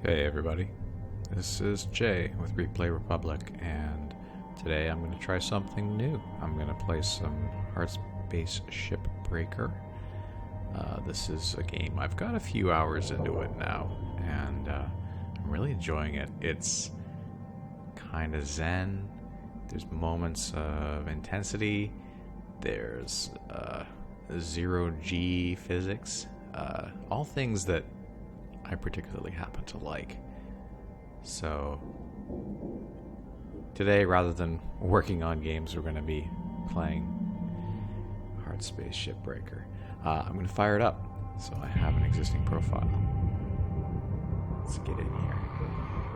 Hey everybody, this is Jay with Replay Republic, and today I'm going to try something new. I'm going to play some Hardspace Shipbreaker. This is a game, I've got a few hours into it now, and I'm really enjoying it. It's kind of zen, there's moments of intensity, there's zero-G physics, all things that I particularly happen to like. So today, rather than working on games, we're going to be playing Hardspace Shipbreaker. I'm going to fire it up, so I have an existing profile. Let's get in here.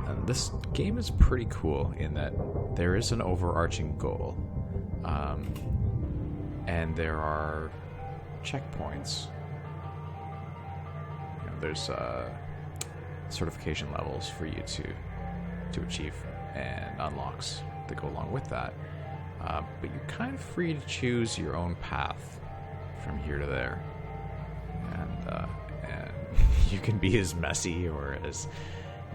And this game is pretty cool in that there is an overarching goal, and there are checkpoints. There's certification levels for you to achieve and unlocks that go along with that. But you're kind of free to choose your own path from here to there. And you can be as messy or as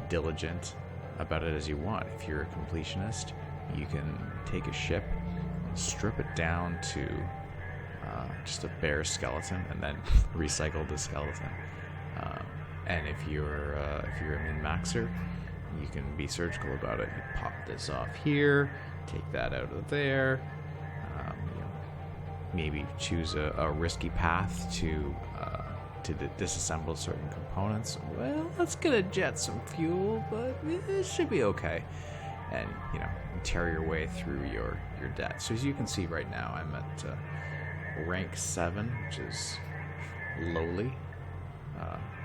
diligent about it as you want. If you're a completionist, you can take a ship and strip it down to just a bare skeleton and then recycle the skeleton. And if you're a min-maxer, you can be surgical about it. You pop this off here, take that out of there. Maybe choose a risky path to disassemble certain components. Well, that's gonna jet some fuel, but it should be okay. And tear your way through your debt. So as you can see right now, I'm at rank 7, which is lowly.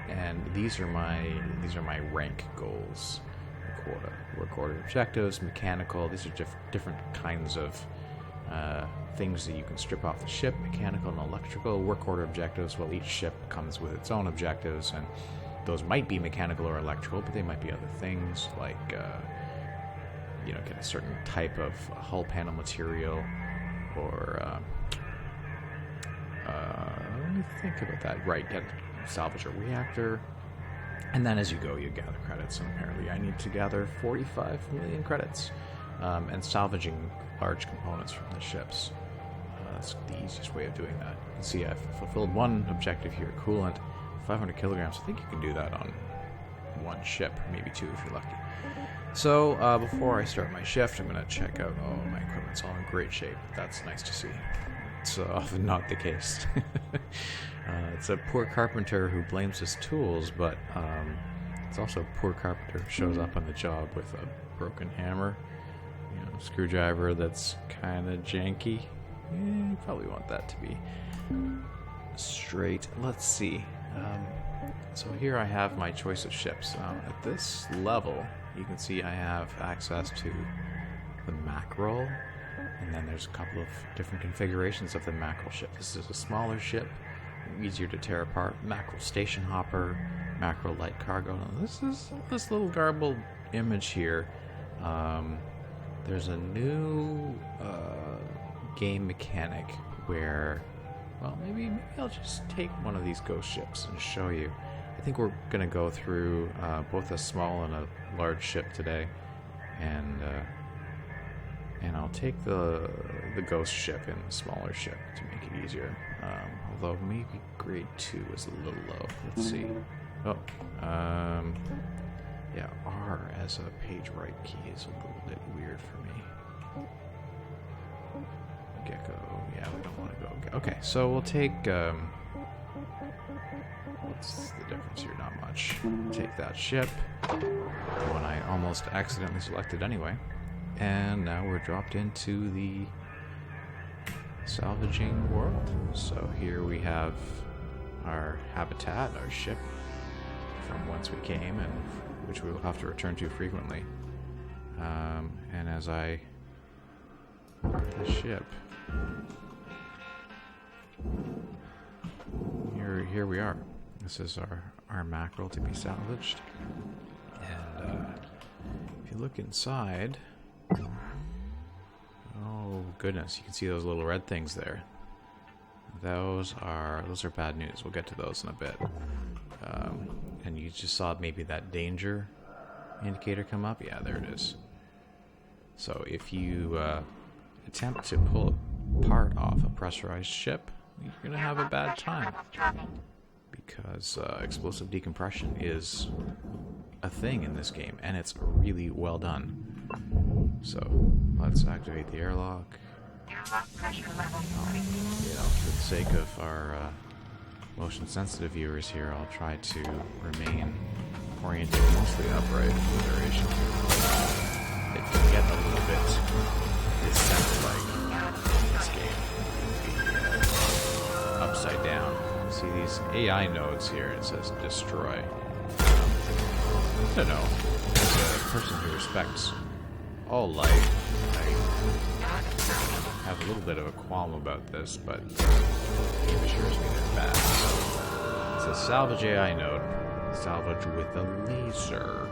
And these are my rank goals. Work order objectives, mechanical. These are different kinds of things that you can strip off the ship. Mechanical and electrical. Work order objectives. Well, each ship comes with its own objectives, and those might be mechanical or electrical, but they might be other things like get a certain type of hull panel material, or let me think about that. Right, salvage a reactor, and then as you go you gather credits, and apparently I need to gather 45 million credits, and salvaging large components from the ships. That's the easiest way of doing that. You can see I've fulfilled one objective here, coolant, 500 kilograms. I think you can do that on one ship, maybe two if you're lucky. So before I start my shift, I'm going to check out, my equipment's all in great shape. That's nice to see. It's often not the case. It's a poor carpenter who blames his tools, but it's also a poor carpenter who shows up on the job with a broken hammer, screwdriver that's kind of janky. You probably want that to be straight. Let's see. So here I have my choice of ships. At this level, you can see I have access to the mackerel, and then there's a couple of different configurations of the mackerel ship. This is a smaller ship, easier to tear apart. Mackerel station hopper, mackerel light cargo. Now this little garbled image here. There's a new game mechanic where, well, maybe I'll just take one of these ghost ships and show you. I think we're going to go through both a small and a large ship today, and I'll take the ghost ship and the smaller ship to make it easier. Although maybe grade 2 is a little low. Let's see. Yeah, R as a page right key is a little bit weird for me. Gecko, yeah, we don't want to go. Okay, so we'll take, what's the difference here? Not much. Take that ship, the one I almost accidentally selected anyway. And now we're dropped into the salvaging world. So here we have our habitat, our ship, from whence we came, and which we will have to return to frequently. And as I look at the ship, here we are. This is our mackerel to be salvaged. And if you look inside, oh goodness, you can see those little red things there. Those are bad news. We'll get to those in a bit. and you just saw maybe that danger indicator come up. Yeah, there it is. So if you attempt to pull apart off a pressurized ship, you're going to have a bad time. Because explosive decompression is a thing in this game, and it's really well done. So let's activate the airlock. For the sake of our motion-sensitive viewers here, I'll try to remain oriented mostly upright for the duration. It can get a little bit descent-like in this game. Upside down. See these AI nodes here, it says destroy. I don't know. As a person who respects all life, I have a little bit of a qualm about this, but the game assures me they're bad. It says salvage AI node. Salvage with a laser.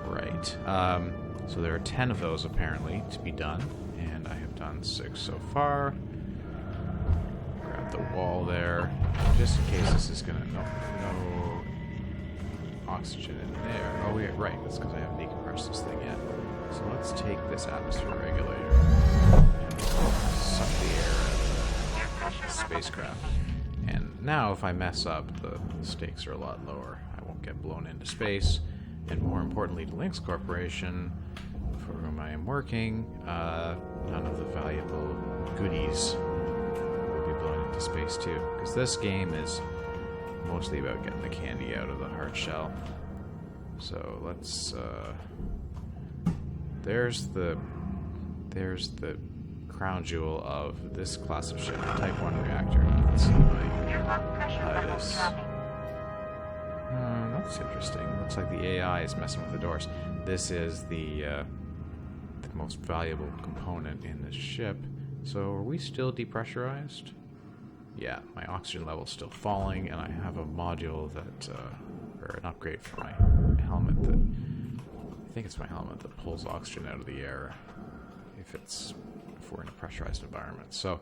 Right. So there are 10 of those apparently to be done, and I have done 6 so far. Grab the wall there, just in case this is gonna no oxygen in there. Oh yeah, right. That's because I haven't decompressed this thing yet. So let's take this atmosphere regulator and suck the air out of the spacecraft. And now, if I mess up, the stakes are a lot lower. I won't get blown into space. And more importantly, to Lynx Corporation, for whom I am working, none of the valuable goodies will be blown into space too. Because this game is mostly about getting the candy out of the hard shell. So let's there's the crown jewel of this class of ship, the Type 1 reactor. You can see my HUD. That's interesting. Looks like the AI is messing with the doors. This is the most valuable component in this ship. So are we still depressurized? Yeah, my oxygen level's still falling, and I have a module that, or an upgrade for my helmet that, I think it's my helmet that pulls oxygen out of the air if we're in a pressurized environment. So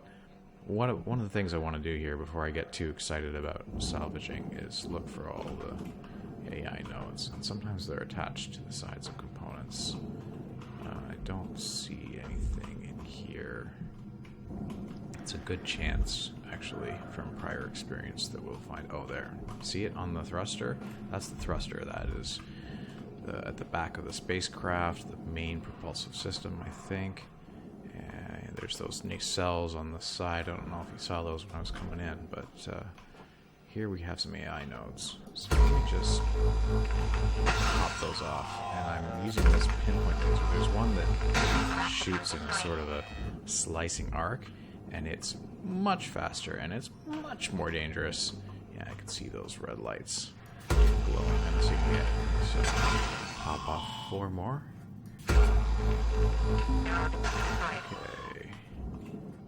one of the things I want to do here before I get too excited about salvaging is look for all the AI nodes, and sometimes they're attached to the sides of components. I don't see anything in here. It's a good chance, actually, from prior experience that we'll find... Oh, there. See it on the thruster? That's the thruster. That is at the back of the spacecraft, the main propulsive system, I think. And there's those nacelles on the side. I don't know if you saw those when I was coming in, but here we have some AI nodes. So let me just pop those off. And I'm using this pinpoint laser. There's one that shoots in a sort of a slicing arc, and it's much faster, and it's much more dangerous. Yeah, I can see those red lights glowing. I don't see them yet. So, pop off 4 more. Okay.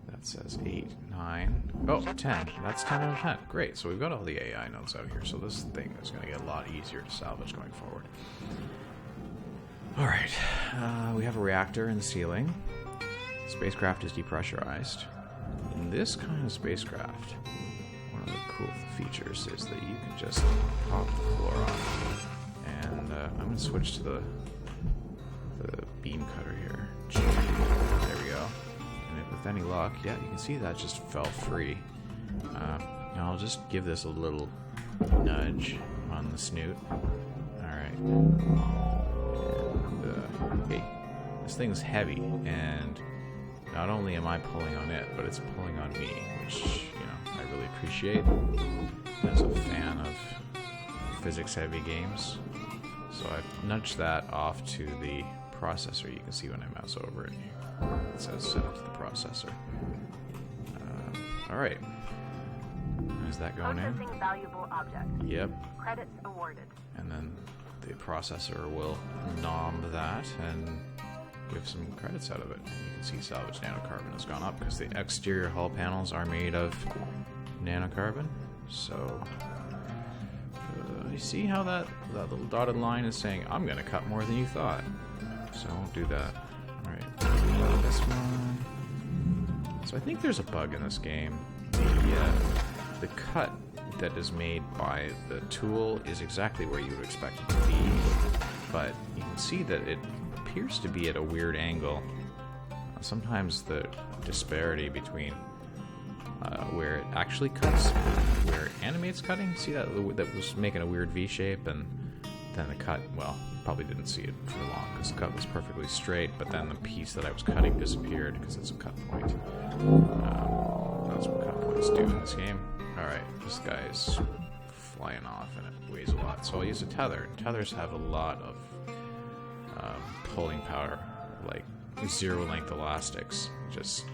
That says 8, 9. Oh, 10. That's 10 out of 10. Great. So we've got all the AI nodes out here. So this thing is going to get a lot easier to salvage going forward. Alright. We have a reactor in the ceiling. Spacecraft is depressurized. In this kind of spacecraft, one of the cool features is that you can just pop the floor off. And I'm going to switch to the beam cutter here. There we go. And with any luck, yeah, you can see that just fell free. Now I'll just give this a little nudge on the snoot. Alright. And, hey, this thing's heavy, and not only am I pulling on it, but it's pulling on me, which, I really appreciate as a fan of physics-heavy games. So I've nudged that off to the processor. You can see when I mouse over it. It says set it to the processor. Alright. Is that going in? Processing valuable object. Yep. Credits awarded. And then the processor will nom that and give some credits out of it. And you can see salvage nanocarbon has gone up because the exterior hull panels are made of nanocarbon. So you see how that little dotted line is saying, I'm going to cut more than you thought. So I won't do that. Alright, this one. So I think there's a bug in this game. The cut that is made by the tool is exactly where you would expect it to be, but you can see that it appears to be at a weird angle. Sometimes the disparity between where it actually cuts, where it animates cutting, see that was making a weird V shape, and then the cut, well, probably didn't see it for long because the cut was perfectly straight, but then the piece that I was cutting disappeared because it's a cut point. That's what cut points do in this game. Alright, this guy's flying off and it weighs a lot, so I'll use a tether. Tethers have a lot of pulling power, like zero length elastics. Just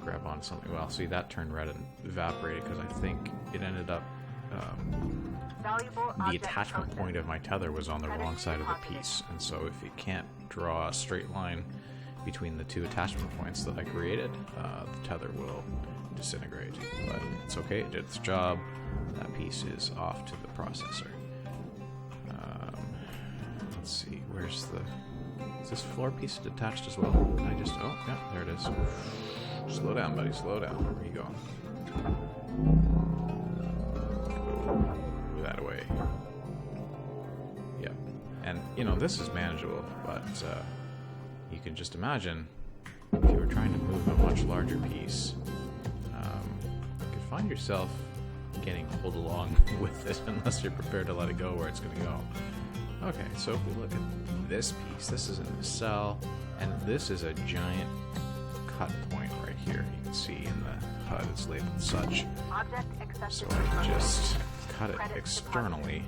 grab on something. Well, see, that turned red and evaporated because I think it ended up the attachment point of my tether was on the wrong side of the piece, and so if you can't draw a straight line between the two attachment points that I created, the tether will disintegrate. But it's okay, it did its job. That piece is off to the processor. Let's see, where's the... Is this floor piece detached as well? Can I just... Oh, yeah, there it is. Slow down, buddy, slow down. Where are you going? Move that away. Yep. And, you know, this is manageable, but you can just imagine if you were trying to move a much larger piece, you could find yourself getting pulled along with it unless you're prepared to let it go where it's going to go. Okay, so if we look at this piece, this is in the cell, and this is a giant cut point right here. You can see in the HUD it's labeled such. So I can just cut it externally.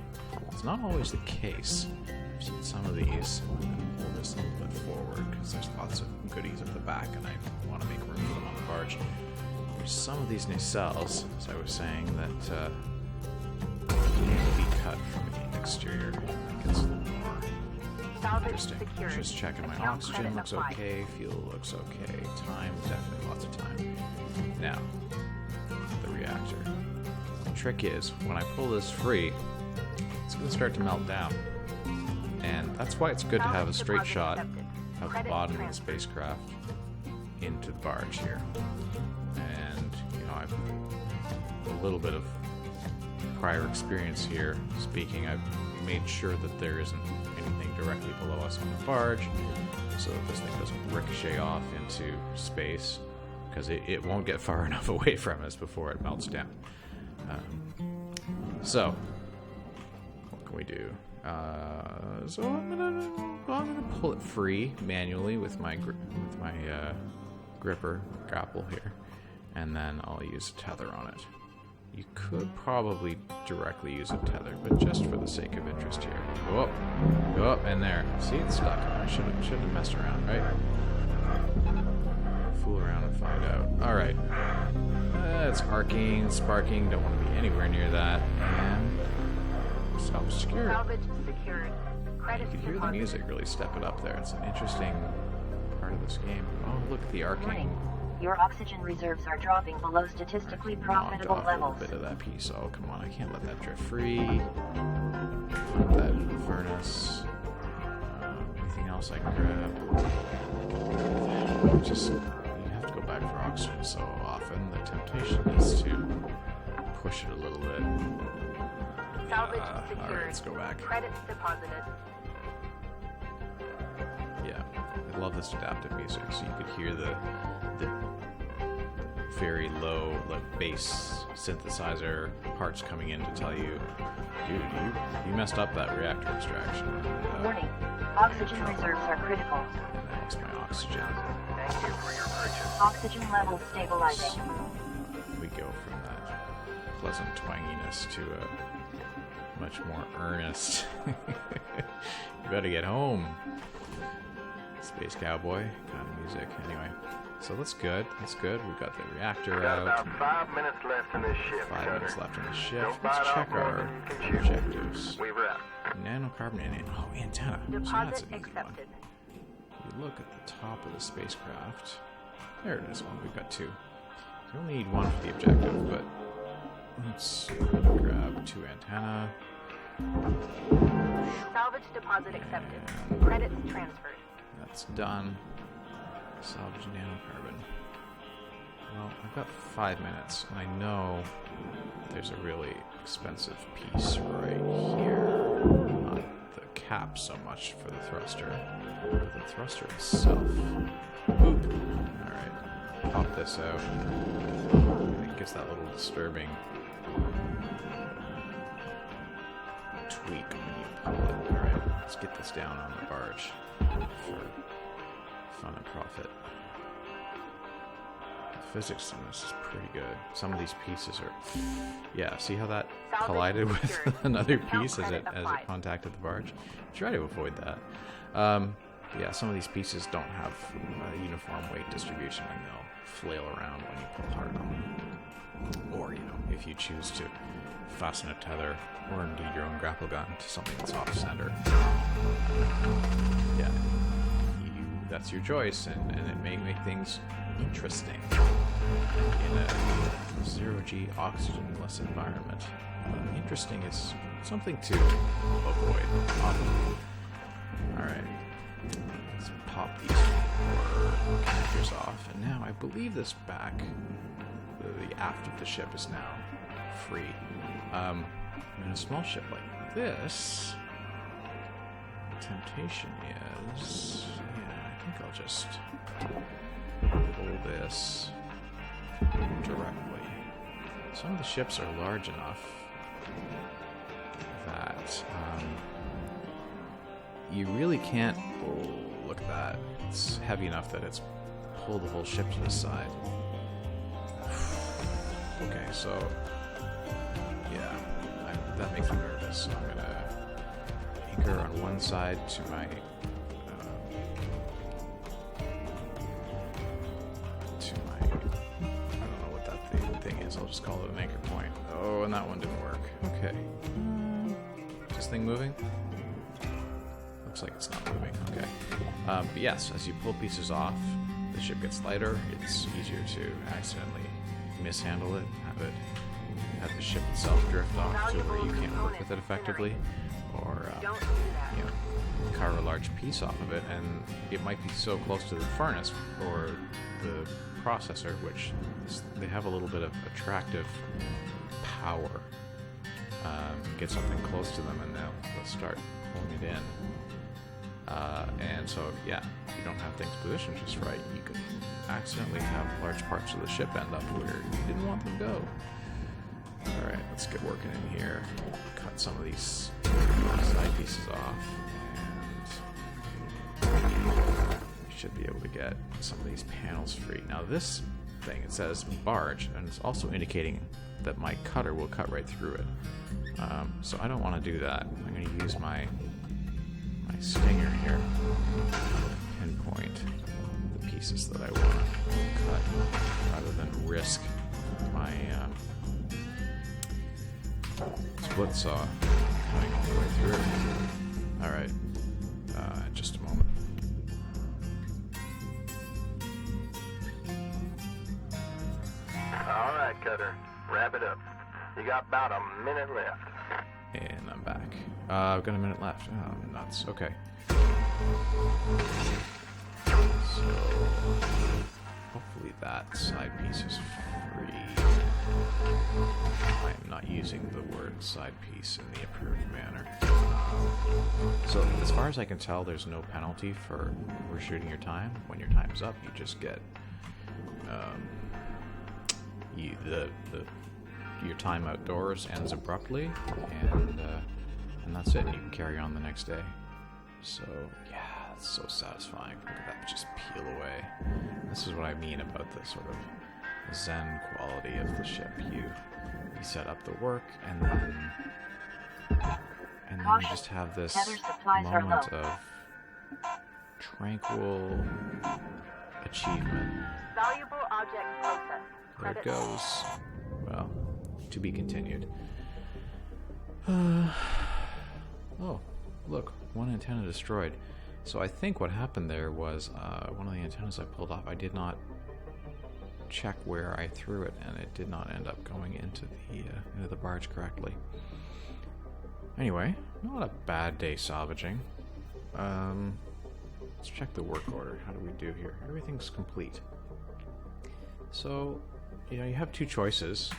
It's not always the case. I've seen some of these. I'm going to pull this a little bit forward because there's lots of goodies at the back and I want to make room for them on the barge. There's some of these nacelles, as I was saying, that need to be cut from the exterior. I think it's a little more interesting. Just checking my oxygen looks okay, fuel looks okay, time, definitely lots of time. Now, the reactor. The trick is, when I pull this free, it's going to start to melt down. And that's why it's good to have a straight shot of the bottom of the spacecraft into the barge here. And, you know, I've a little bit of prior experience here speaking. I've made sure that there isn't anything directly below us on the barge so that this thing doesn't ricochet off into space, because it won't get far enough away from us before it melts down. So what can we do? So I'm gonna pull it free manually with my grapple here, and then I'll use a tether on it. You could probably directly use a tether, but just for the sake of interest here. Go up, and there. See, it's stuck. I shouldn't have messed around, right? Fool around and find out. Alright. It's arcing, sparking, don't want to be anywhere near that. And salvage secured. You can hear the music really step it up there. It's an interesting part of this game. Oh, look at the arcing. Your oxygen reserves are dropping below statistically profitable levels. A bit of that piece. Oh, come on. I can't let that drift free. Put that in the furnace. Anything else I can grab? Just, you have to go back for oxygen so often. The temptation is to push it a little bit. Salvage secured. Alright, let's go back. Credits deposited. Yeah, I love this adaptive music, so you could hear the very low, like, bass synthesizer parts coming in to tell you, dude, you messed up that reactor extraction. Warning, oxygen reserves are critical. Thanks, my oxygen. Thank you for your purchase. Oxygen levels stabilizing. We go from that pleasant twanginess to a much more earnest. You better get home. Space cowboy kind of music. Anyway, so that's good. That's good. We've got the reactor out. About 5 minutes left in this shift. 5 minutes left in the shift. Don't Let's bite check off more our than you can chew. objectives. Weaver out. Nanocarbon and antenna. So that's Deposit an easy one. accepted. You look at the top of the spacecraft. There it is. One. We've got 2. You only need 1 for the objective, but let's grab 2 antenna. Salvage deposit accepted. Credits transferred. That's done. Salvage nanocarbon. well, I've got 5 minutes, and I know there's a really expensive piece right here. Not the cap so much for the thruster, but the thruster itself. Boop. Alright, pop this out. And it gives that little disturbing tweak when you pull it. Alright, let's get this down on the barge for fun and profit. The physics in this is pretty good. Some of these pieces are... Yeah, see how that collided with another piece as it contacted the barge? Try to avoid that. Yeah, some of these pieces don't have a uniform weight distribution and they'll flail around when you pull hard on them. Or, you know, if you choose to fasten a tether or indeed your own grapple gun to something that's off-center. Yeah, that's your choice, and it may make things interesting in a zero-G oxygen-less environment. Interesting is something to avoid. Alright, let's pop these 4 connectors off, and now I believe this back, the aft of the ship is now free. In a small ship like this, the temptation is, yeah, I think I'll just pull this directly. Some of the ships are large enough that you really can't, oh, look at that. It's heavy enough that it's pulled the whole ship to the side. Okay, so yeah, that makes me nervous. So I'm gonna anchor on one side to my I don't know what that thing is. I'll just call it an anchor point. Oh, and that one didn't work. Okay, is this thing moving? Looks like it's not moving. Okay, but yes, as you pull pieces off, the ship gets lighter. It's easier to accidentally mishandle it, have the ship itself drift off to where you can't work with it effectively, or you know, carve a large piece off of it, and it might be so close to the furnace or the processor, which they have a little bit of attractive power. Get something close to them, and they'll start pulling it in. And so, yeah, if you don't have things positioned just right, you could accidentally have large parts of the ship end up where you didn't want them to go. Alright, let's get working in here. Cut some of these side pieces off, and we should be able to get some of these panels free. Now this thing, it says barge, and it's also indicating that my cutter will cut right through it. So I don't want to do that. I'm going to use my stinger here, pinpoint the pieces that I want to cut, rather than risk my split saw coming all the way through. Alright, just a moment. Alright, Cutter. Wrap it up. You got about a minute left. And I'm back. I've got a minute left. Oh, nuts. Okay. So, hopefully that side piece is free. I'm not using the word side piece in the approved manner. So, as far as I can tell, there's no penalty for overshooting your time. When your time's up, you just get your time outdoors ends abruptly, and that's it. And you can carry on the next day. So yeah, it's so satisfying. Look at that just peel away. This is what I mean about the sort of zen quality of the ship. You set up the work, and then you just have this moment of tranquil achievement. Valuable object processed. There it goes. Well, to be continued. Oh, look, one antenna destroyed. So I think what happened there was one of the antennas I pulled off, I did not check where I threw it, and it did not end up going into the barge correctly. Anyway, not a bad day salvaging. Let's check the work order. How do we do here? Everything's complete. So, you have two choices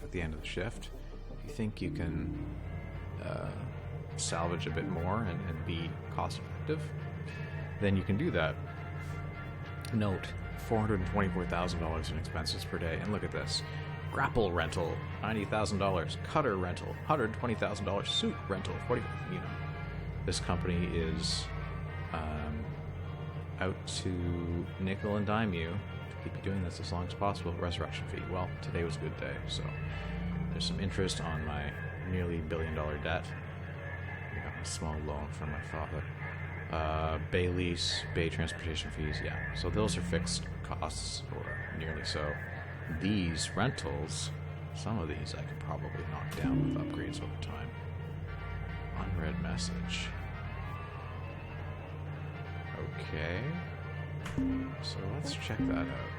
at the end of the shift. If you think you can salvage a bit more and be cost effective, then you can do that. Note, $424,000 in expenses per day. And look at this. Grapple rental, $90,000. Cutter rental, $120,000. Suit rental, $40,000. This company is out to nickel and dime you to keep you doing this as long as possible. Resurrection fee. Well, today was a good day, so there's some interest on my nearly $1 billion debt. I got a small loan from my father. Bay lease, bay transportation fees, yeah. So those are fixed costs, or nearly so. These rentals, some of these I could probably knock down with upgrades over time. Unread message. Okay. So let's check that out.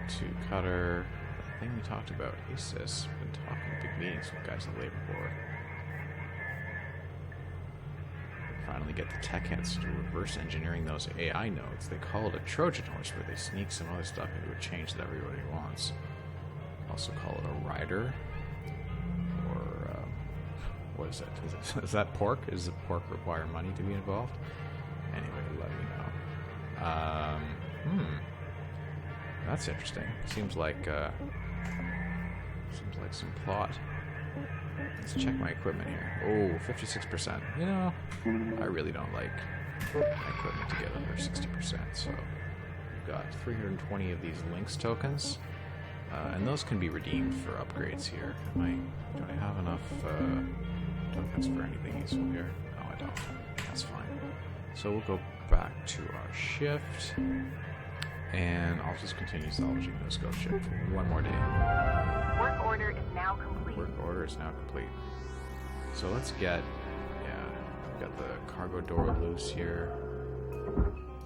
To Cutter, the thing we talked about, ASIS, been talking big meetings with guys at Labor Board. Finally get the tech heads to reverse engineering those AI nodes. They call it a Trojan horse, where they sneak some other stuff into a change that everybody wants. Also call it a rider. Or, what is it? Is that pork? Does the pork require money to be involved? Anyway, let me know. That's interesting. Seems like some plot. Let's check my equipment here. Oh, 56%. I really don't like my equipment to get under 60%. So we've got 320 of these links tokens, and those can be redeemed for upgrades here. Do I have enough tokens for anything useful here? No, I don't. That's fine. So we'll go back to our shift, and I'll just continue salvaging this ghost ship for one more day. Work order is now complete. Work order is now complete. So let's get, we've got the cargo door loose here.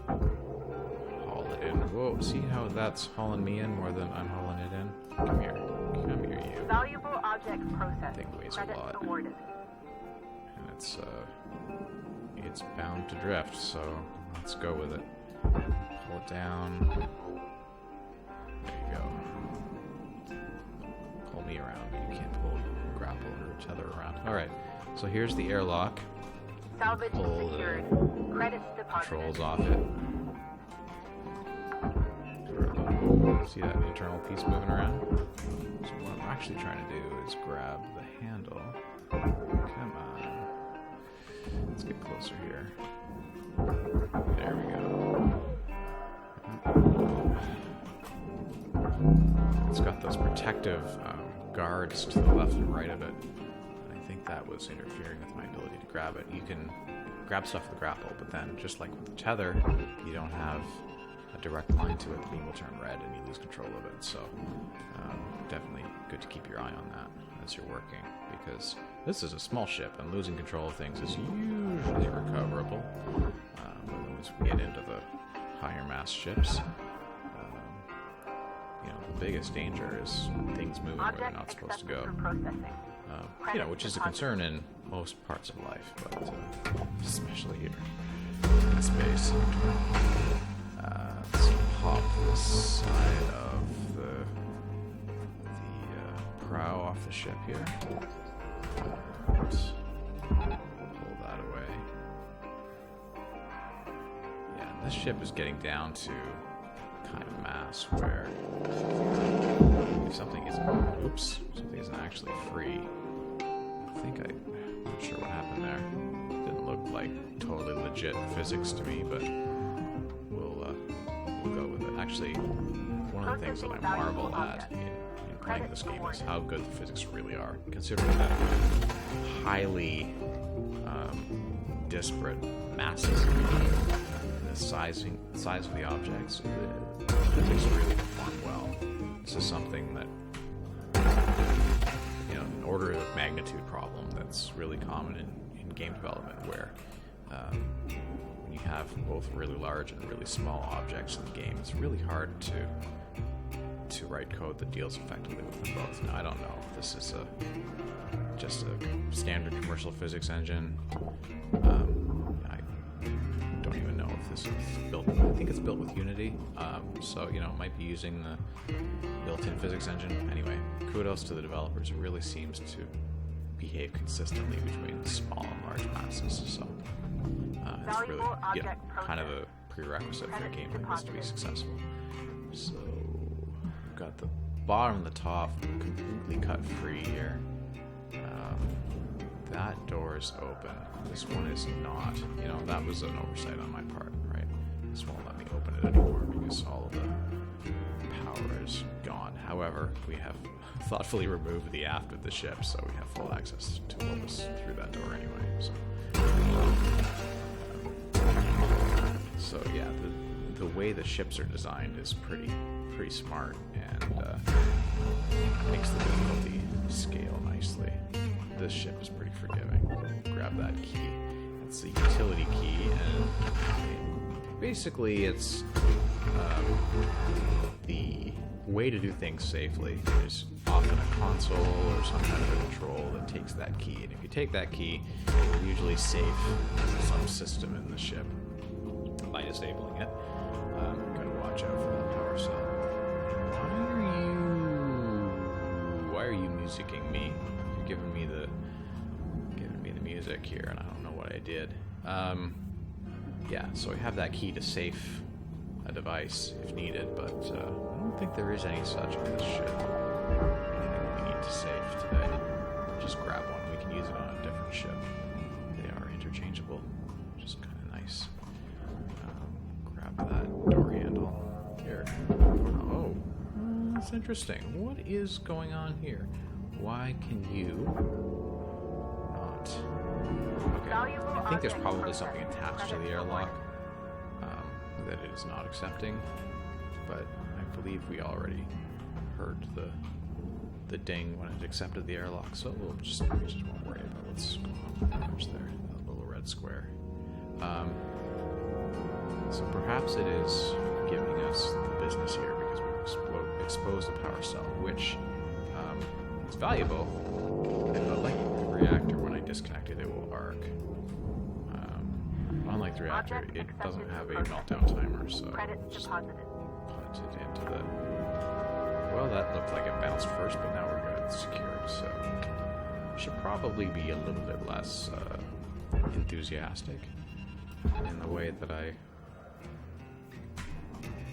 Haul it in. Whoa, see how that's hauling me in more than I'm hauling it in? Come here, you. Valuable objects processed. Thing weighs a Credits lot. awarded. And it's bound to drift, so let's go with it. Pull it down. There you go. Pull me around, but you can't pull, grapple, or tether around. Alright, so here's the airlock. Salvage Pull secured. the Credits deposited. controls off it. See that internal piece moving around? So what I'm actually trying to do is grab the handle. Come on. Let's get closer here. There we go. It's got those protective guards to the left and right of it. I think that was interfering with my ability to grab it. You can grab stuff with the grapple, but then, just like with the tether, you don't have a direct line to it. The beam will turn red and you lose control of it. So definitely good to keep your eye on that as you're working, because this is a small ship and losing control of things is usually recoverable. But once we get into the higher mass ships, the biggest danger is things moving where they're not supposed to go. Which is a concern in most parts of life, but especially here in space. Let's pop the side of the prow off the ship here. Pull that away. Yeah, this ship is getting down to kind of mass where if something isn't actually free. I'm not sure what happened there. Didn't look like totally legit physics to me, but we'll go with it. Actually, one of the things that I marvel at in playing this game is how good the physics really are, considering that highly disparate masses and the size of the objects. The physics really perform well. This is something that, an order of magnitude problem that's really common in game development, where when you have both really large and really small objects in the game, it's really hard to write code that deals effectively with them both. Now, I don't know if this is just a standard commercial physics engine. I don't even know if this is built. I think it's built with Unity, so you know it might be using the built-in physics engine. Anyway, kudos to the developers. It really seems to behave consistently between small and large masses. So it's really kind of a prerequisite for a game like this to be successful. So we've got the bottom and the top completely cut free here. That door is open. This one is not. You know, that was an oversight on my part, right? This won't let me open it anymore because all of the power is gone. However, we have thoughtfully removed the aft of the ship, so we have full access to what was through that door anyway. So yeah, the way the ships are designed is pretty smart and makes the difficulty scale nicely. This ship is pretty forgiving. Grab that key. It's the utility key, and basically it's the way to do things safely. There's often a console or some kind of a control that takes that key, and if you take that key, you usually save some system in the ship by disabling it. Gotta watch out for that power cell. Why are you musicking me? You're giving me the music here, and I don't know what I did. Yeah, so I have that key to safe a device if needed, but I don't think there is any such on this ship. Anything we need to save today. Just grab one. We can use it on a different ship. They are interchangeable, which is kind of nice. Grab that door handle. Here. Oh, that's interesting. What is going on here? Why can you not? Okay. I think there's probably something attached to the airlock that it is not accepting, but I believe we already heard the ding when it accepted the airlock, so we just won't worry about what's going on. There's there, that little red square. So perhaps it is giving us the business here because we've exposed the power cell, which is valuable, but like the reactor, when I disconnect it, it will arc. Unlike the reactor, it doesn't have a meltdown timer, so just put it into the... Well, that looked like it bounced first, but now we're good. It's secured, so I should probably be a little bit less enthusiastic in the way that I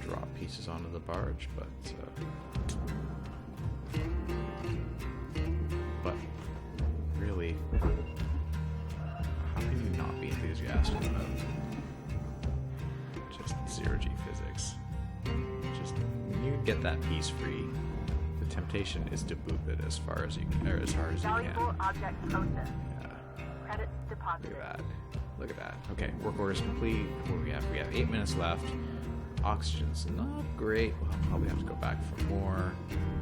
drop pieces onto the barge, but really, how can you not be enthusiastic about just zero-G physics? Just when you get that piece free, the temptation is to boot it as far as you can, or as hard as you can. Valuable object processed. Yeah. Credits deposited. Look at that. Look at that. Okay, work order's complete. What do we have? We have 8 minutes left. Oxygen's not great. We'll probably have to go back for more.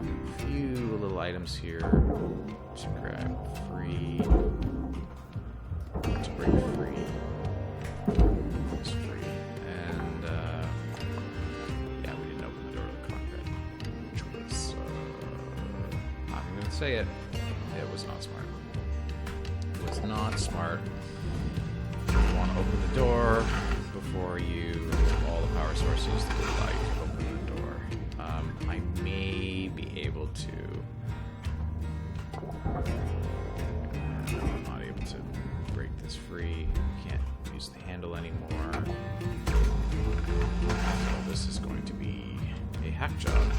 A few little items here to grab free. To break free. It's free. And, yeah, we didn't open the door to the cockpit. Which was, I'm going to say it. It was not smart. It was not smart. You want to open the door before you all the power sources that would allow you to open the door. I may be able to. I'm not able to break this free. Can't use the handle anymore. Well, this is going to be a hack job.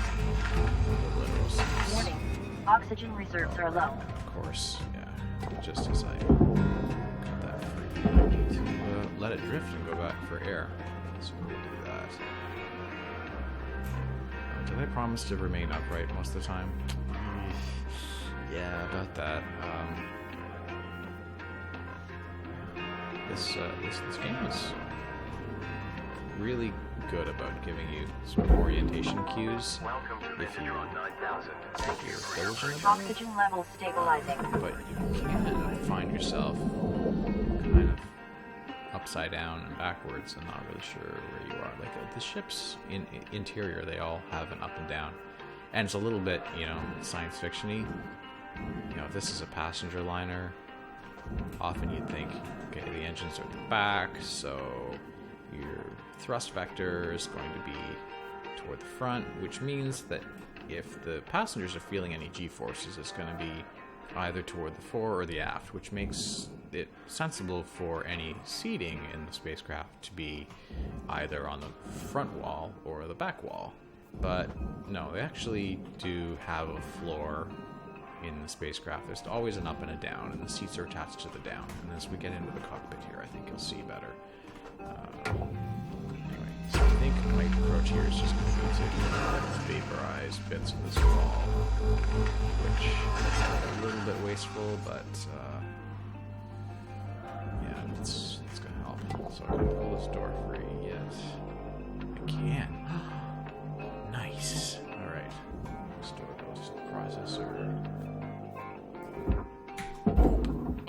Warning. Oxygen reserves are low. Of course, yeah. Just as I cut that free, I need to let it drift and go back for air. So we'll do that. Did I promise to remain upright most of the time? Yeah, about that. This game is really good about giving you sort of orientation cues if you're diligent. Oxygen levels stabilizing. But you can find yourself kind of upside down and backwards and not really sure where you are. Like the ship's interior, they all have an up and down, and it's a little bit, you know, science fiction-y. You know, if this is a passenger liner, often you'd think, okay, the engines are at the back, so you're thrust vector is going to be toward the front, which means that if the passengers are feeling any G-forces, it's going to be either toward the fore or the aft, which makes it sensible for any seating in the spacecraft to be either on the front wall or the back wall. But no, they actually do have a floor in the spacecraft. There's always an up and a down, and the seats are attached to the down. And as we get into the cockpit here, I think you'll see better. Anyway, so I think my approach here is just going to be to vaporize bits of this wall, which is a little bit wasteful, but yeah, it's going to help. So I can pull this door free. Yes, I can. Nice. All right, this door goes to the processor.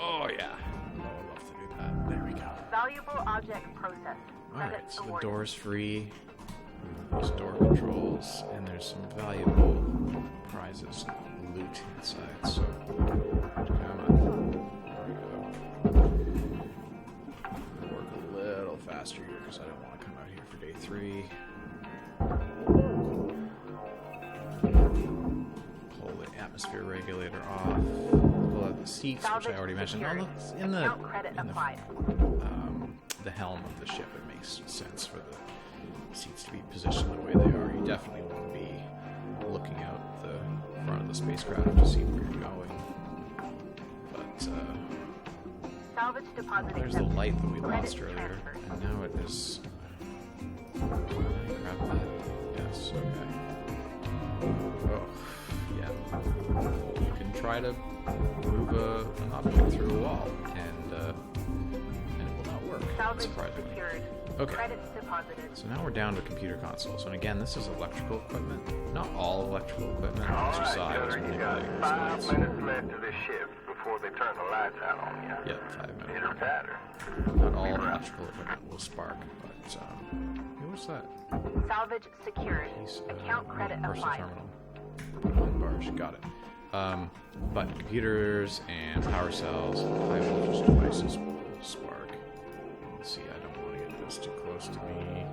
Oh yeah. Oh, I'd love to do that. There we go. Valuable object processed. Alright, so the awarded. door's free. There's door controls, and there's some valuable prizes, loot inside, so come on. There we go. Work a little faster here, because I don't want to come out here for day 3. Pull the atmosphere regulator off. Pull out the seats, which I already mentioned. Oh, look, in the helm of the ship, it makes sense for the seats to be positioned the way they are. You definitely want to be looking out the front of the spacecraft to see where you're going. But Salvage deposit there's the accepted. light that we Credit lost earlier, transferred. and now it is. Grab that. Yes. Okay. Oh, yeah. You can try to move an object through a wall, and it will not work. Salvage Surprisingly. secured. Okay. Credits deposited. So now we're down to computer consoles, and again, this is electrical equipment. Not all electrical equipment, as you saw, I was Alright, you got manipulating 5 the slides. minutes left of this shift before they turn the lights out on you. Yeah, 5 minutes. It'll matter. Not all electrical equipment will spark, but hey, what's that? Salvage secured. Piece of Account credit parcel applied. terminal. On barge, got it. But computers and power cells and high voltage devices will spark. Let's see, I don't want to get this too close to me.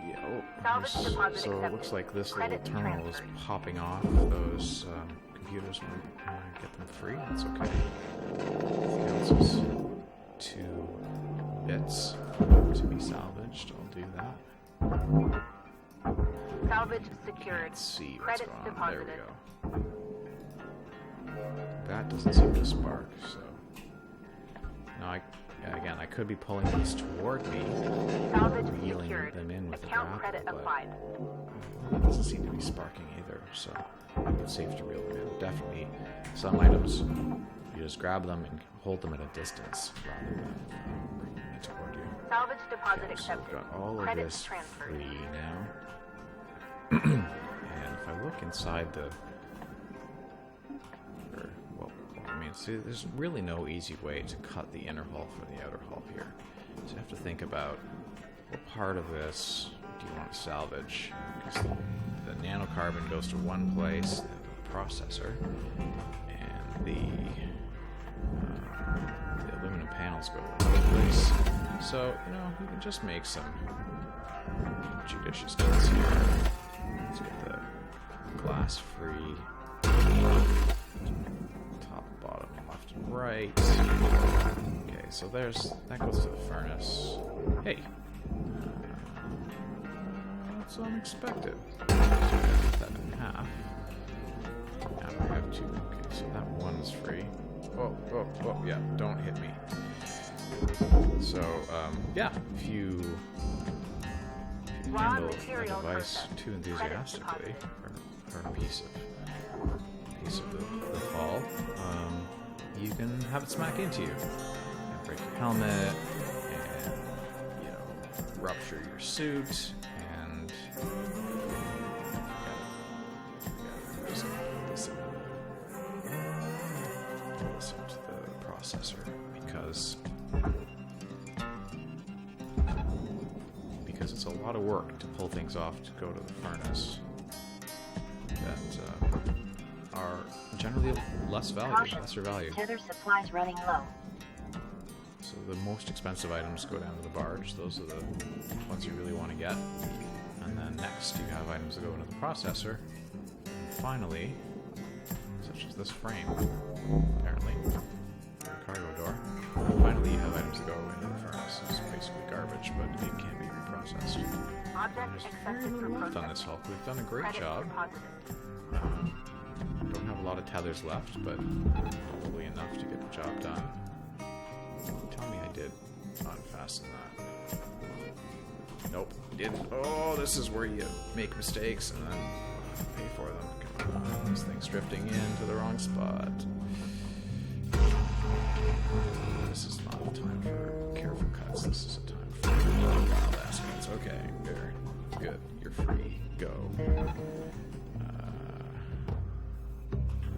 Yeah, Salvage deposit so it accepted. looks like this Credit little terminal is transferred. popping off those computers when I get them free. That's okay. Counts as 2 bits to be salvaged. I'll do that. Salvage secured. Let's see what's Credits going on. deposited. There we go. That doesn't seem to spark, so. Now, again, I could be pulling these toward me, Salvage reeling secured. them in with the Account grapple, credit but applied. it doesn't seem to be sparking either, so it's safe to reel them in. Definitely, some items, you just grab them and hold them at a distance rather than bringing it toward you. Salvage deposit So I've accepted. got all of Credits this transferred. free now. And if I look inside the... see, there's really no easy way to cut the inner hull from the outer hull here. So you have to think about what part of this do you want to salvage? Because the nanocarbon goes to one place, the processor, and the aluminum panels go to another place. So, you can just make some judicious cuts here. Let's get the glass free. Top, bottom, left, and right. Okay, so that goes to the furnace. Hey. That's unexpected. So I'm gonna cut that in half. Now I have 2. Okay, so that one's free. Oh, yeah, don't hit me. So, yeah, if you Raw handle a material device processed. too enthusiastically, or a piece of the fall, you can have it smack into you. And break your helmet, and, rupture your suit, and just put this into the processor, because it's a lot of work to pull things off to go to the furnace that are generally lesser value. Tether supplies running low. So the most expensive items go down to the barge. Those are the ones you really want to get. And then next you have items that go into the processor. And finally, such as this frame, apparently, the cargo door. Finally you have items that go into the furnace. It's basically garbage, but it can be reprocessed. Object There's accepted very for little left on processing. this Hulk. We've done a great Credits job. deposited. Don't have a lot of tethers left, but probably enough to get the job done. Tell me I did unfasten that. Nope, didn't. Oh, this is where you make mistakes and then pay for them. Come on, this thing's drifting into the wrong spot. This is not a time for careful cuts. This is a time for wild ass cuts. Okay, very good. You're free. Go.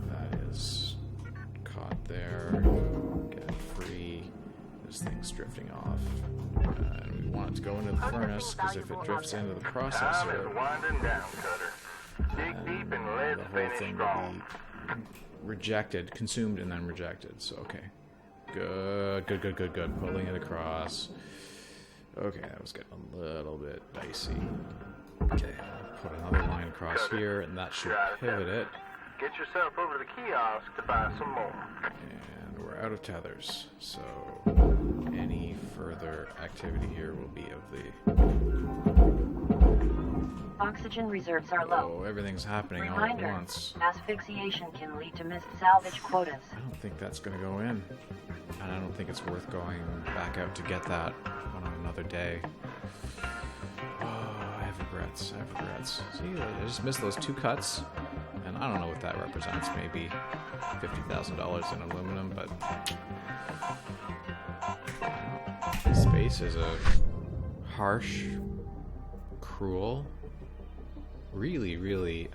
That is caught there. Get free. This thing's drifting off. And we want it to go into the furnace, because if it drifts into the Time is processor, winding down, Cutter. Dig deep and the let's whole finish thing will strong. be rejected, consumed, and then rejected. So, okay. Good. Pulling it across. Okay, that was getting a little bit dicey. Okay, put another line across here, and that should pivot it. Get yourself over to the kiosk to buy some more. And we're out of tethers, so any further activity here will be of the... Oxygen reserves are low. Oh, everything's happening all Reminder, at once. asphyxiation can lead to missed salvage quotas. I don't think that's going to go in. And I don't think it's worth going back out to get that on another day. Oh, I have regrets. See, I just missed those 2 cuts. And I don't know what that represents. Maybe $50,000 in aluminum, but... Space is a harsh, cruel, really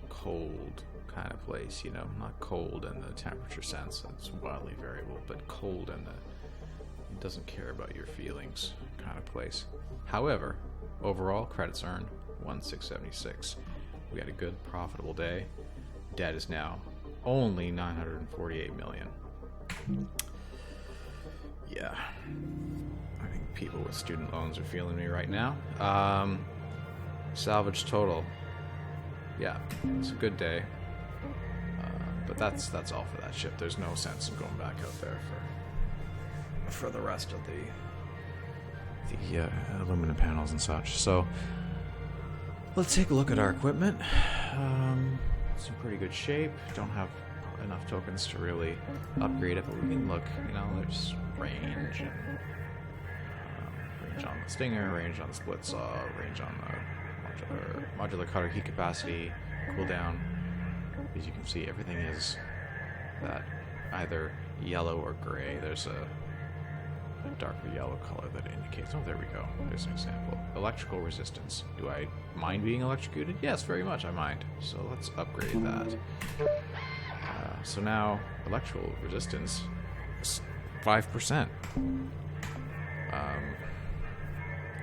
cold kind of place, you know, not cold in the temperature sense, it's wildly variable, but cold in the it doesn't care about your feelings kind of place. However, overall credits earned 1,676. We had a good profitable day. Debt is now only 948 million. Yeah, I think people with student loans are feeling me right now. Salvage total, yeah, it's a good day. But that's all for that ship. There's no sense in going back out there for the rest of the aluminum panels and such. So let's take a look at our equipment. It's in pretty good shape. Don't have enough tokens to really upgrade it, but we can look. You know, there's range and range on the Stinger, range on the split saw, range on the modular cutter, heat capacity, cooldown. As you can see, everything is that either yellow or gray. There's a darker yellow color that indicates... Oh, there we go. There's an example. Electrical resistance. Do I mind being electrocuted? Yes, very much I mind. So let's upgrade that. So now, electrical resistance is 5%.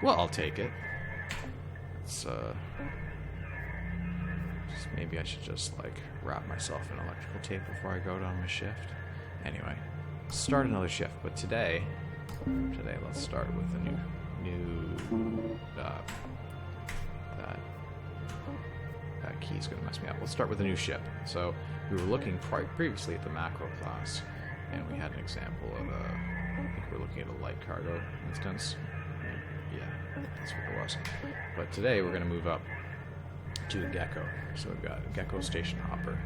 Well, I'll take it. It's, maybe I should just, like, wrap myself in electrical tape before I go on my shift. Anyway, start another shift. But today let's start with the new that key's gonna mess me up. Let's start with a new ship. So we were looking previously at the macro class, and we had an example of I think we're looking at a light cargo instance. Yeah, that's what it was. But today we're gonna move up to a Gecko. So we've got a Gecko station hopper.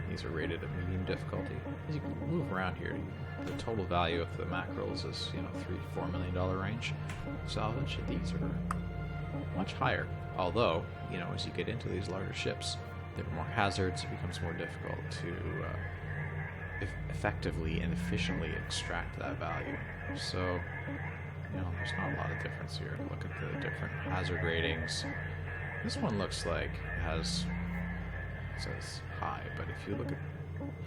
These are rated at medium difficulty. As you can move around here, the total value of the mackerels is, you know, $3 to $4 million range salvage. These are much higher. Although, you know, as you get into these larger ships, there are more hazards. It becomes more difficult to effectively and efficiently extract that value. So, you know, there's not a lot of difference here. Look at the different hazard ratings. This one looks like it says high, but if you look at,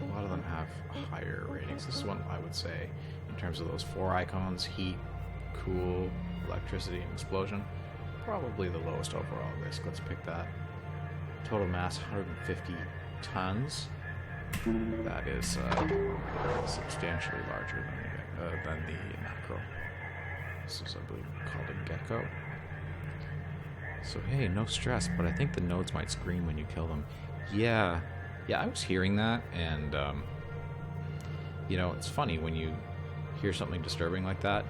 a lot of them have higher ratings. This one, I would say, in terms of those 4 icons, heat, cool, electricity, and explosion, probably the lowest overall risk. Let's pick that. Total mass, 150 tons. that is substantially larger than the mackerel. This is, I believe, called a gecko. So hey, no stress, but I think the nodes might scream when you kill them. Yeah, I was hearing that, and it's funny when you hear something disturbing like that,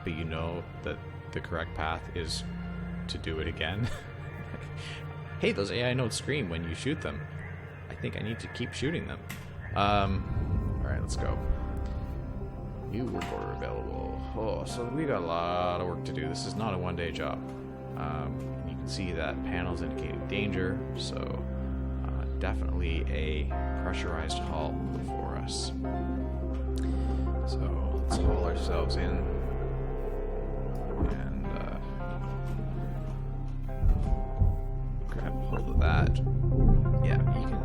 but you know that the correct path is to do it again. Hey, those AI nodes scream when you shoot them. I think I need to keep shooting them. Alright, let's go. New work order available. Oh, so we got a lot of work to do. This is not a one-day job. You can see that panel's indicating danger, so definitely a pressurized hull for us. So let's haul ourselves in and grab hold of that. Yeah, you can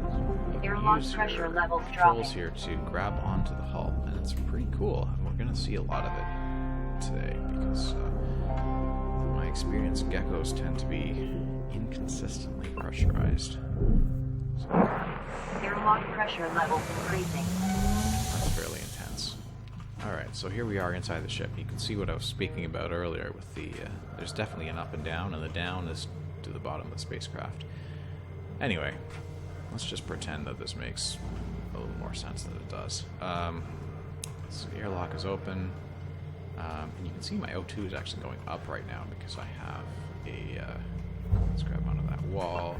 Airlock use pressure your levels controls dropping. here to grab onto the hull, and it's pretty cool. We're going to see a lot of it today because my experience, geckos tend to be inconsistently pressurized. So Airlock pressure levels increasing. that's fairly intense. Alright, so here we are inside the ship. You can see what I was speaking about earlier with the... there's definitely an up and down, and the down is to the bottom of the spacecraft. Anyway, let's just pretend that this makes a little more sense than it does. So the airlock is open, and you can see my O2 is actually going up right now because I have a... let's grab onto that wall.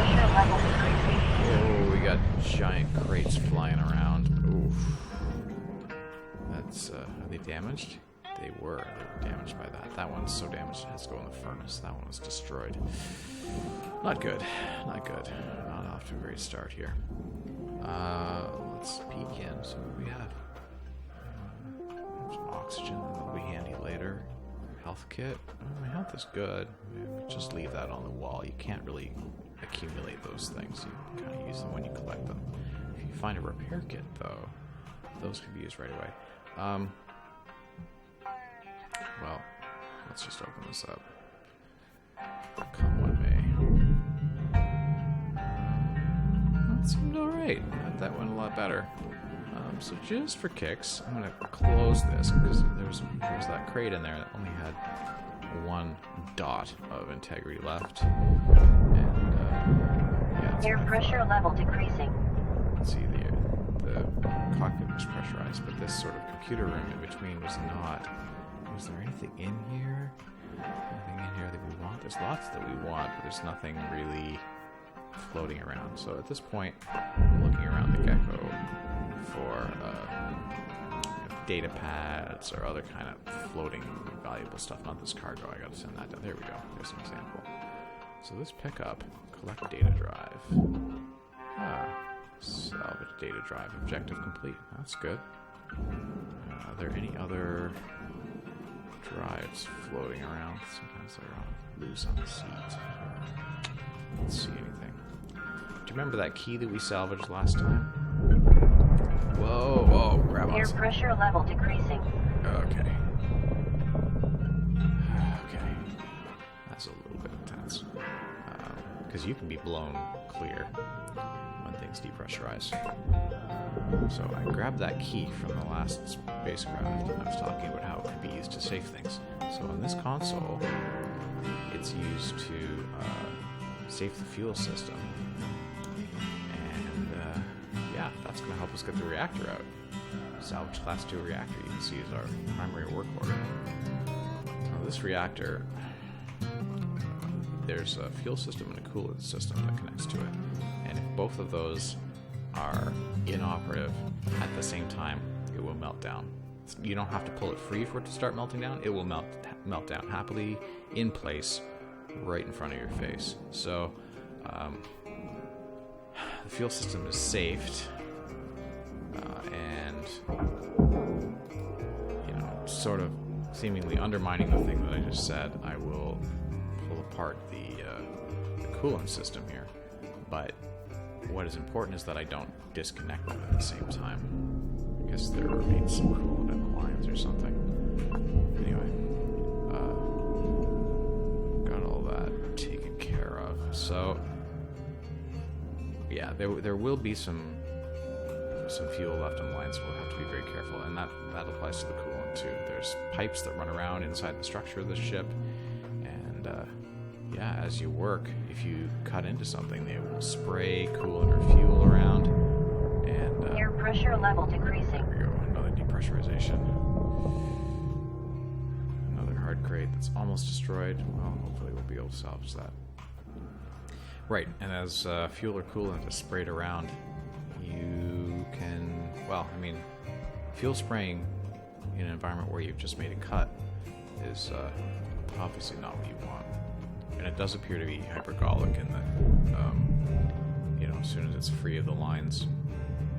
Pressure levels increasing. Oh, we got giant crates flying around. Oof. That's, are they damaged? They were damaged by that. That one's so damaged it has to go in the furnace. That one was destroyed. Not good. Not good. Not off to a great start here. Let's peek in. So what do we have? Some oxygen. That'll be handy later. Health kit. Oh, my health is good. Just leave that on the wall. You can't really accumulate those things. You kind of use them when you collect them. If you find a repair kit, though, those could be used right away. Well, let's just open this up. Come what may. That seemed alright. That went a lot better. So just for kicks, I'm going to close this because there's that crate in there that only had one dot of integrity left. And yeah, Air pressure level decreasing. let's see, the cockpit was pressurized, but this sort of computer room in between was not. Was there anything in here? Anything in here that we want? There's lots that we want, but there's nothing really floating around. So at this point, I'm looking around the gecko for data pads or other kind of floating valuable stuff. Not this cargo. I gotta send that down. There we go. Here's an example. So this pickup, collect data drive. Salvage data drive. Objective complete. That's good. Are there any other drives floating around? Sometimes they're loose on the seat. Let's see anything. Do you remember that key that we salvaged last time? Whoa, grab on. Air pressure level decreasing. Okay. That's a little bit intense. Because you can be blown clear when things depressurize. So I grabbed that key from the last spacecraft, and I was talking about how it could be used to save things. So in this console, it's used to save the fuel system. And yeah, that's going to help us get the reactor out. Salvage Class 2 reactor, you can see, is our primary work order. Now this reactor, there's a fuel system and a coolant system that connects to it. And if both of those are inoperative at the same time, it will melt down. You don't have to pull it free for it to start melting down. It will melt down happily in place right in front of your face. So the fuel system is saved, and sort of seemingly undermining the thing that I just said, I will pull apart the coolant system here. But what is important is that I don't disconnect them at the same time, because there remains some coolant in the lines or something. Anyway, got all that taken care of. So Yeah, there will be some fuel left on the line, so we'll have to be very careful, and that applies to the coolant too. There's pipes that run around inside the structure of the ship, and yeah, as you work, if you cut into something, they will spray coolant or fuel around, and Air pressure level decreasing. there we go, another depressurization. Another hard crate that's almost destroyed. Well, hopefully we'll be able to salvage that. Right, and as fuel or coolant is sprayed around, you can, well, I mean, fuel spraying in an environment where you've just made a cut is obviously not what you want. And it does appear to be hypergolic in that, you know, as soon as it's free of the lines,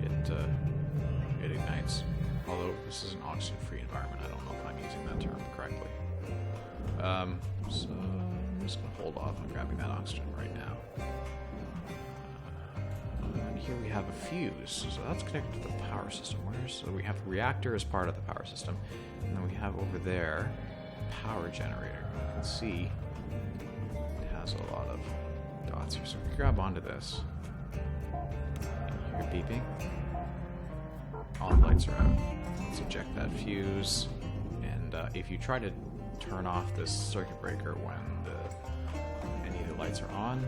it ignites. Although this is an oxygen-free environment, I don't know if I'm using that term correctly. So I'm just going to hold off on grabbing that oxygen right now. And here we have a fuse, so that's connected to the power system. So we have the reactor as part of the power system, and then we have over there a power generator. You can see it has a lot of dots here. So if we grab onto this, you hear beeping. All the lights are out. Let's eject that fuse, and if you try to turn off this circuit breaker when any of the lights are on,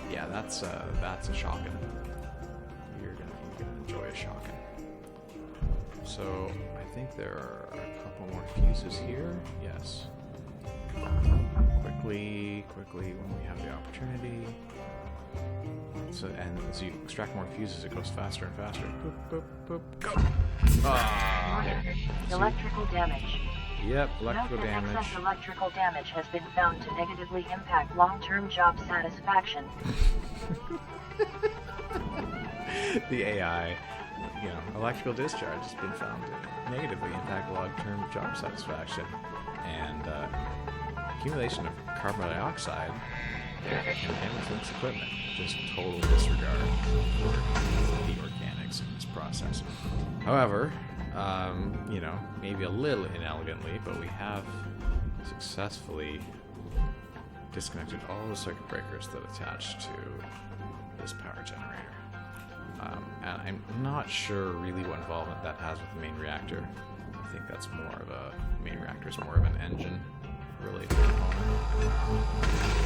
yeah, that's a shocking. You're gonna enjoy a shocking. So I think there are a couple more fuses here. Yes. Quickly, when we have the opportunity. So, and as you extract more fuses, it goes faster and faster. Boop, boop, boop, go! Ah! Electrical damage. Yep, electrical Note that damage. excess electrical damage has been found to negatively impact long-term job satisfaction. The AI, you know, electrical discharge has been found to negatively impact long-term job satisfaction, and accumulation of carbon dioxide can damage Link's equipment. Just total disregard for the organics in this process. However, you know, maybe a little inelegantly, but we have successfully disconnected all the circuit breakers that attach to this power generator. And I'm not sure really what involvement that has with the main reactor. I think that's more of a, main reactor is more of an engine related component.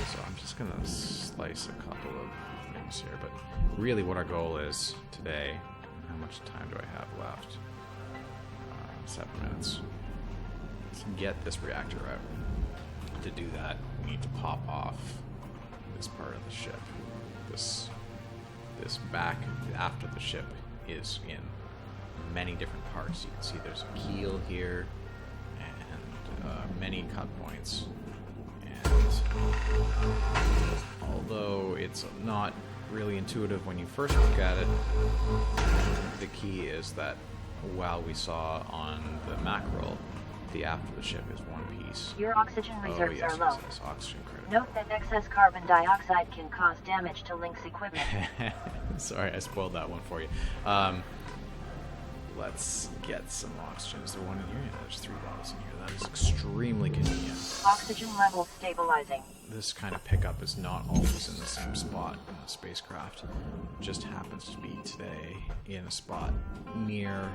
So I'm just gonna slice a couple of things here, but really what our goal is today, how much time do I have left? 7 minutes. To get this reactor out. To do that, we need to pop off this part of the ship. This back after the ship is in many different parts. You can see there's a keel here and many cut points. And although it's not really intuitive when you first look at it, the key is that while we saw on the mackerel, the aft of the ship is one piece. Your oxygen reserves are low. Yes, oxygen credit. Note that excess carbon dioxide can cause damage to Link's equipment. Sorry, I spoiled that one for you. Let's get some oxygen. Is there one in here? Yeah, there's 3 bottles in here. That is extremely convenient. Oxygen level stabilizing. This kind of pickup is not always in the same spot in a spacecraft. It just happens to be today in a spot near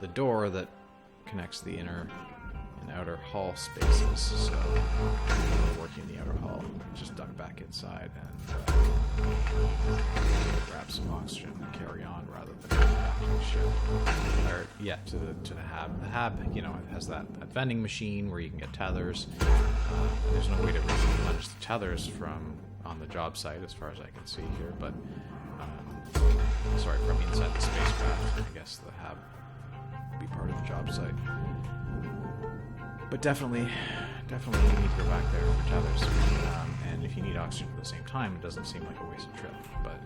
the door that connects the inner and outer hull spaces. So we're working in the outer hull. Just duck back inside and grab some oxygen and carry on rather than go back to the ship. Or yeah, to the hab. The hab, you know, it has that vending machine where you can get tethers. There's no way to replenish the tethers from on the job site as far as I can see here, but sorry, from inside the spacecraft. I guess the hab would be part of the job site. But definitely you need to go back there for tethers. And if you need oxygen at the same time, it doesn't seem like a wasted trip. But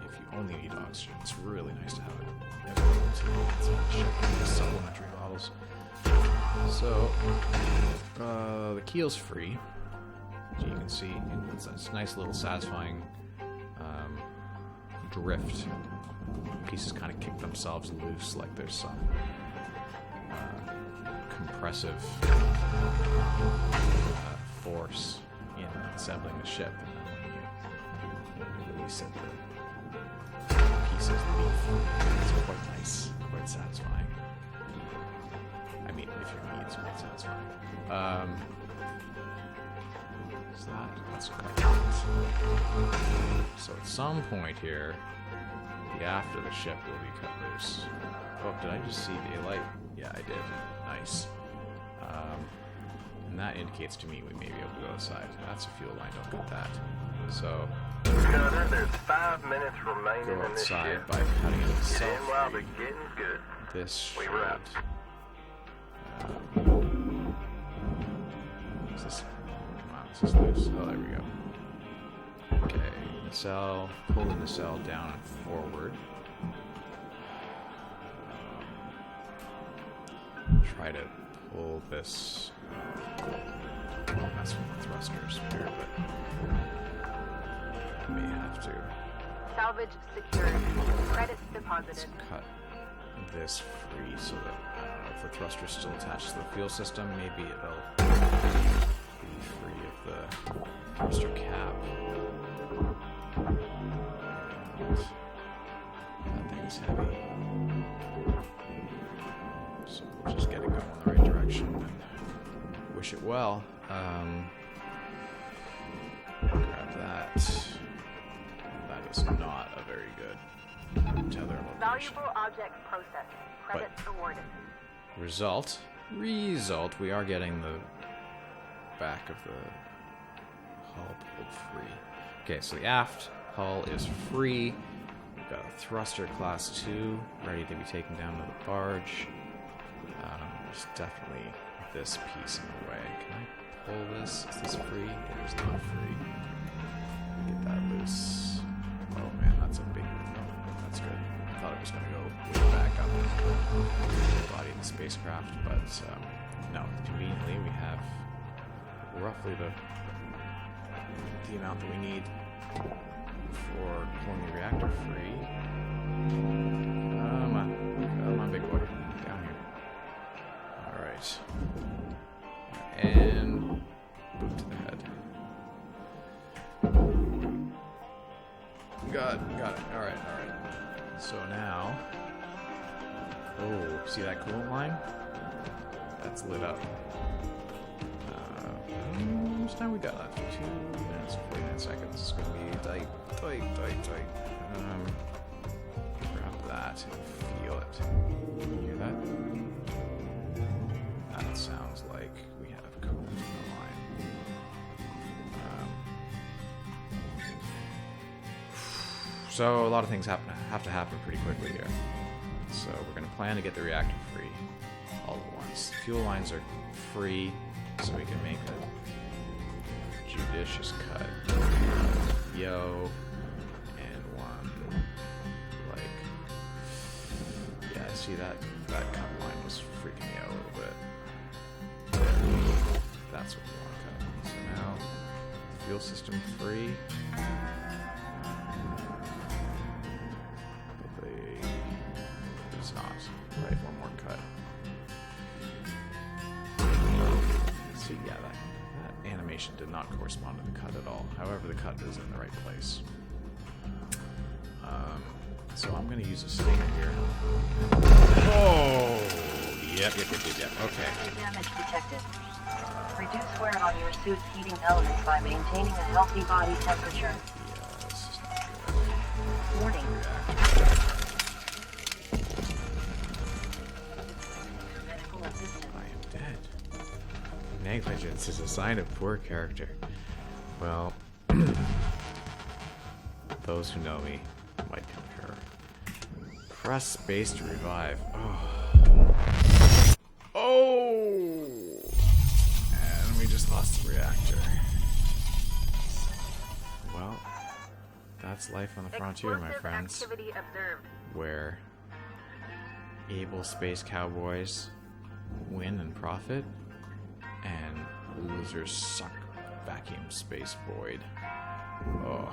if you only need oxygen, it's really nice to have it available to you inside the ship. Supplementary bottles. So the keel's free, as you can see. It's a nice little satisfying drift. Pieces kind of kick themselves loose, like there's some compressive force in assembling the ship. And then when you you said the pieces leave. It's quite nice, quite satisfying. I mean, if your needs are quite satisfying. Is that's okay. So at some point here, the aft of the ship will be cut loose. Oh, did I just see daylight? Yeah, I did. Nice. And that indicates to me we may be able to go outside. That's a fuel line, don't cut that. So, Cutter, there's 5 minutes remaining go in this outside shift. by cutting it Get itself in while the free. getting's good. This We were out. Is this? Come on, this is loose. Oh, there we go. Okay, nacelle. Pull the nacelle down and forward. Try to pull this. Well, that's with the thrusters here, but I may have to. Salvage secured. Credits deposited. Cut this free so that, I don't know, if the thruster's still attached to the fuel system, maybe it'll be free of the thruster cap. And that thing's heavy. So we'll just get it going in the right direction and wish it well. Grab that. That is not a very good tether location. Valuable object processed. Credits awarded. Result, we are getting the back of the hull pulled free. Okay, so the aft hull is free. We've got a thruster class 2 ready to be taken down to the barge. There's definitely this piece in the way. Can I pull this? Is this free? It is not free. Get that loose. Oh man, that's a big... Oh, that's good. I thought it was going to go way back up the body of the spacecraft, but no. Conveniently, we have roughly the amount that we need for pulling the reactor free. Come on, big boy. Down here. Alright. And boot to the head. Got it. Alright. So now... Oh, see that coolant line? That's lit up. How much time we got left? 2 minutes, 49 seconds. It's going to be tight. Grab that and feel it. Can you hear that? That sounds like we have coolant in the line. So a lot of things have to happen pretty quickly here. So we're going to plan to get the reactor free all at once. Fuel lines are free, so we can make a judicious cut. Yo, and one, like, yeah, see that cut line was freaking me out a little bit. That's what we want to cut. So now, fuel system free. It's not. Right, one more cut. See, yeah, that animation did not correspond to the cut at all. However, the cut is in the right place. So I'm going to use a stinger here. Oh! Yep. Okay. Damage detected. Reduce wear on your suit's heating elements by maintaining a healthy body temperature. Yeah, this is not good. Warning. Medical assistance. I am dead. Negligence is a sign of poor character. Well, those who know me might concur. Press space to revive. Oh! And we just lost the reactor. Well, that's life on the frontier, my friends. Activity observed. Where able space cowboys win and profit, and losers suck vacuum space void. Oh,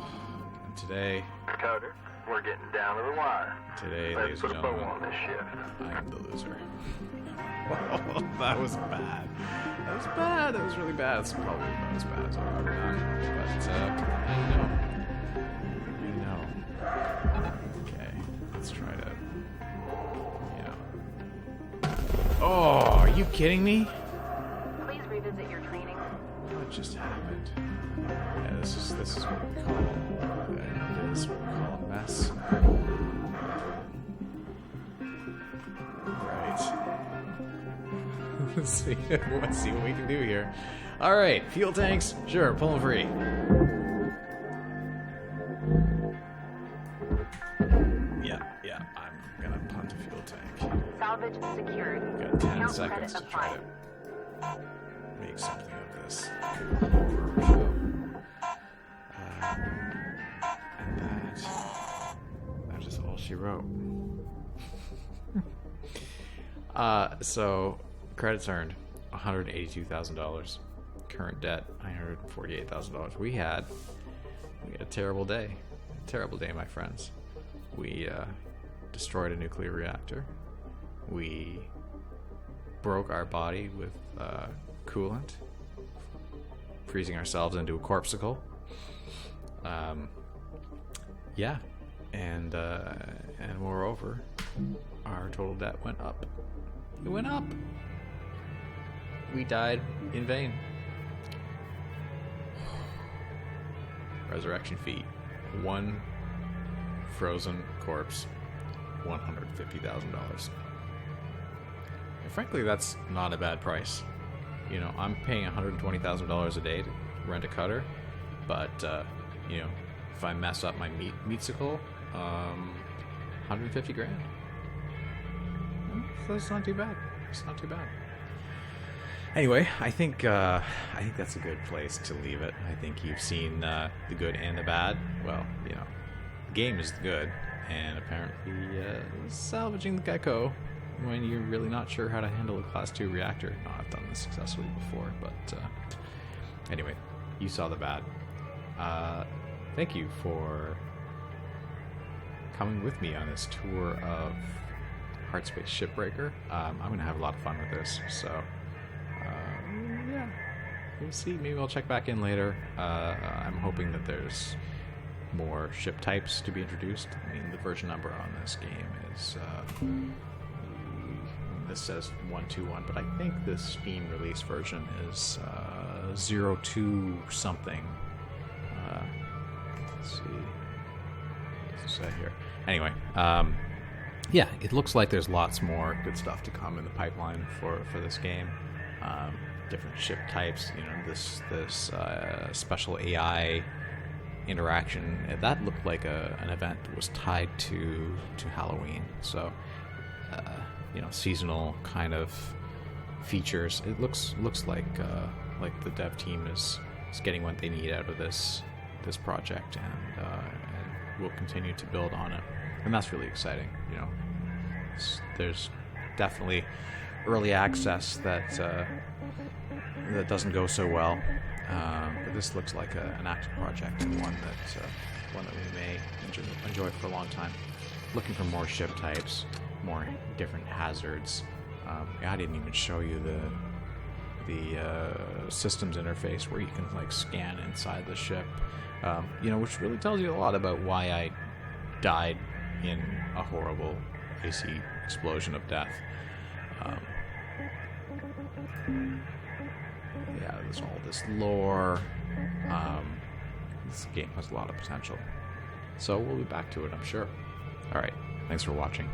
and today, Cutter, we're getting down to the wire. ladies Let's and put a bow gentlemen, on this shift. I am the loser. Oh, that was bad. That was really bad. It's probably not as bad as I've ever done. But, you kidding me? Please revisit your training. What just happened? Yeah, this is what we call this is what we call a mess. Right. Let's see what we can do here. All right, fuel tanks. Sure, pull them free. Yeah, I'm gonna punt a fuel tank. Salvage secured. Got 10 Count seconds credit to try applied. to make something of this. And that is all she wrote. So credits earned $182,000. Current debt $948,000. We had a terrible day. Terrible day, my friends. We destroyed a nuclear reactor. We broke our body with coolant, freezing ourselves into a corpsicle. Yeah, and moreover, our total debt went up. It went up. We died in vain. Resurrection fee: one frozen corpse, $150,000. And frankly, that's not a bad price. You know, I'm paying $120,000 a day to rent a cutter, but you know, if I mess up my meatsicle, 150 grand. So it's not too bad. It's not too bad. Anyway, I think that's a good place to leave it. I think you've seen the good and the bad. Well, you know, the game is good, and apparently salvaging the gecko when you're really not sure how to handle a Class 2 reactor. No, I've done this successfully before, but anyway, you saw the bad. Thank you for coming with me on this tour of Hardspace Shipbreaker. I'm going to have a lot of fun with this, so yeah, we'll see. Maybe I'll check back in later. I'm hoping that there's more ship types to be introduced. I mean, the version number on this game is this says 121, but I think the Steam release version is 02 something. Let's see. What does it say here? Anyway, yeah, it looks like there's lots more good stuff to come in the pipeline for this game. Different ship types, you know, this special AI interaction, that looked like an event that was tied to Halloween. So, you know, seasonal kind of features. It looks like the dev team is getting what they need out of this project, and will continue to build on it, and that's really exciting. You know, there's definitely early access that doesn't go so well, but this looks like an active project, and one that we may enjoy for a long time. Looking for more ship types, more different hazards. I didn't even show you the systems interface where you can like scan inside the ship, you know, which really tells you a lot about why I died in a horrible AC explosion of death. Yeah, there's all this lore. This game has a lot of potential, so we'll be back to it, I'm sure. All right, thanks for watching.